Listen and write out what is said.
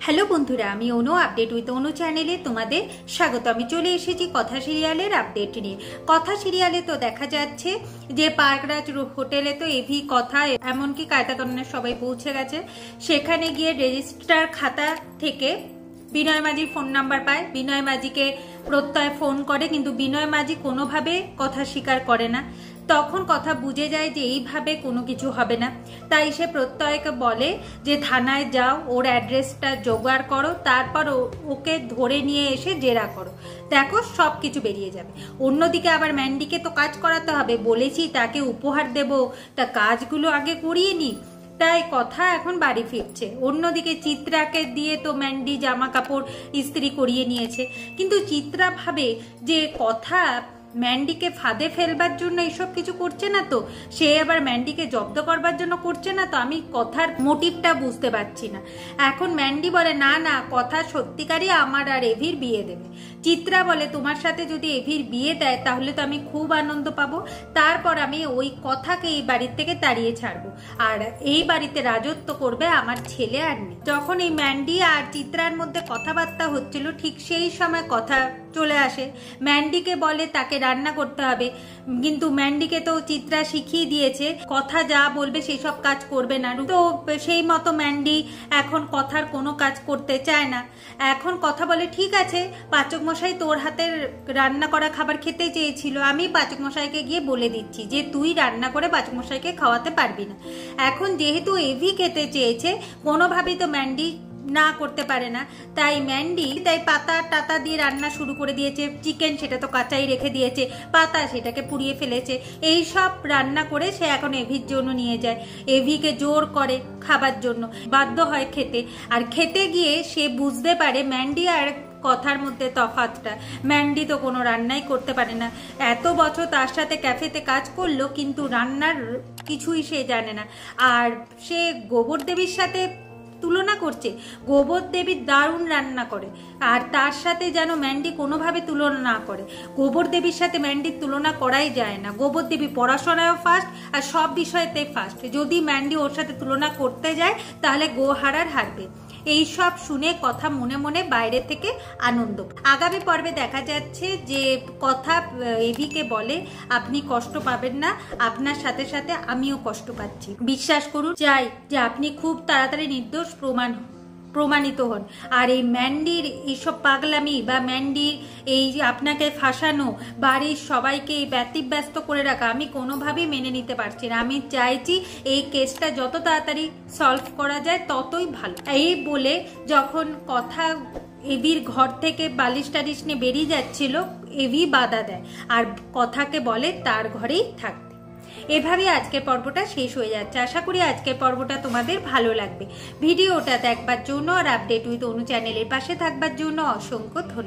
Hello বন্ধুরা, আমি অনু update with অনু চ্যানেলে তোমাদের স্বাগত। আমি চলে এসেছি কথা সিরিয়ালের আপডেট নিয়ে। কথা সিরিয়ালে তো দেখা যাচ্ছে যে পার্করাজ হোটেলে তো এভি কথা এমনকি কায়দা কানুনের সবাই পৌঁছে গেছে। সেখানে গিয়ে রেজিস্ট্রার খাতা থেকে বিনয় মাঝির ফোন নাম্বার পায়। বিনয় মাঝিকে প্রত্যয় ফোন করে, কিন্তু বিনয় মাঝি কোনোভাবে কথা স্বীকার করে না। তখন কথা বুঝে যায় যে এইভাবে কোনো কিছু হবে না, তাই সে প্রত্যয়কে বলে যে থানায় যাও, ওর অ্যাড্রেসটা জোগাড় করো, তারপর ওকে ধরে নিয়ে এসে জেরা করো, দেখো সব কিছু বেরিয়ে যাবে। অন্যদিকে আবার ম্যান্ডিকে তো কাজ করাতে হবে, বলেছি তাকে উপহার দেব, তা কাজগুলো আগে করিয়ে নি। তাই কথা এখন বাড়ি ফিরছে। অন্যদিকে চিত্রাকে দিয়ে তো ম্যান্ডি জামা কাপড় ইস্ত্রি করিয়ে নিয়েছে, কিন্তু চিত্রা ভাবে যে কথা ম্যান্ডিকে ফাঁদে ফেলবার জন্য এইসব কিছু করছে না তো, সে আবার ম্যান্ডিকে জব্দ করবার জন্য করছে না তো। আমি কথার মোটিভটা বুঝতে পারছি না। এখন ম্যান্ডি বলে না না, কথা সত্যিকারই আমার আর এভির বিয়ে দেবে। চিত্রা বলে তোমার সাথে যদি এভির বিয়ে দেয় তাহলে তো আমি খুব আনন্দ পাবো, তারপর আমি ওই কথাকে এই বাড়ির থেকে তাড়িয়ে ছাড়বো, আর এই বাড়িতে রাজত্ব করবে আমার ছেলে আর নেই। যখন এই ম্যান্ডি আর চিত্রার মধ্যে কথাবার্তা হচ্ছিল, ঠিক সেই সময় কথা চলে আসে। ম্যান্ডিকে বলে তাকে রান্না করতে হবে, কিন্তু ম্যান্ডিকে তো চিত্রা শিখিয়ে দিয়েছে কথা যা বলবে সেই সব কাজ করবে না। তো সেই মতো ম্যান্ডি এখন কথার কোনো কাজ করতে চায় না। এখন কথা বলে ঠিক আছে, পাচক মশাই তোর হাতের রান্না করা খাবার খেতে চেয়েছিল, আমি পাচক মশাইকে গিয়ে বলে দিচ্ছি যে তুই রান্না করে পাচক মশাইকে খাওয়াতে পারবি না। এখন যেহেতু এভি খেতে চেয়েছে, কোনোভাবেই তো ম্যান্ডি না করতে পারে না, তাই ম্যান্ডি পাতা টাতা দিয়ে রান্না শুরু করে দিয়েছে। চিকেন সেটা তো কাঁচাই রেখে দিয়েছে, পাতা সেটাকে পুড়িয়ে ফেলেছে, এই সব রান্না করে সে এখন এভির জন্য নিয়ে যায়। এভিকে জোর করে খাবার জন্য, বাধ্য হয় খেতে। আর খেতে গিয়ে সে বুঝতে পারে ম্যান্ডি আর কথার মধ্যে তফাৎটা। ম্যান্ডি তো কোনো রান্নাই করতে পারে না, এত বছর তার সাথে ক্যাফেতে কাজ করলো, কিন্তু রান্নার কিছুই সে জানে না। আর সে গোবর দেবীর সাথে তুলনা করছে, গোবর দেবী দারুণ রান্না করে, আর তার সাথে যেন ম্যান্ডি কোনোভাবে তুলনা না করে। গোবর দেবীর সাথে ম্যান্ডির তুলনা করাই যায় না। গোবর দেবী পড়াশোনায়ও ফার্স্ট আর সব বিষয়েতে ফার্স্ট। যদি ম্যান্ডি ওর সাথে তুলনা করতে যায় তাহলে গোহারার হারবে। এই সব শুনে কথা মনে মনে বাইরে থেকে আনন্দ। আগামী পর্বে দেখা যাচ্ছে যে কথা এভিকে বলে আপনি কষ্ট পাবেন না, আপনার সাথে সাথে আমিও কষ্ট পাচ্ছি, বিশ্বাস করুন, চাই যে আপনি খুব তাড়াতাড়ি নির্দোষ প্রমাণিত হন। আর এই ম্যান্ডির এইসব পাগলামি বা ম্যান্ডির এই যে আপনাকে ফাঁসানো, বাড়ির সবাইকে ব্যতিব্যস্ত করে রাখা, আমি কোনোভাবেই মেনে নিতে পারছি না। আমি চাইছি এই কেসটা যত তাড়াতাড়ি সলভ করা যায় ততই ভালো। এই বলে যখন কথা এভির ঘর থেকে বালিশ টালিশ নিয়ে বেরিয়ে যাচ্ছিল, এভি বাধা দেয় আর কথাকে বলে তার ঘরেই থাকতে। এভাবে আজকের পর্বটা শেষ হয়ে যাচ্ছে। আশা করি আজকের পর্বটা তোমাদের ভালো লাগবে। ভিডিওটা দেখবার জন্য আর আপডেট উইথ অনু চ্যানেলের পাশে থাকবার জন্য অসংখ্য ধন্যবাদ।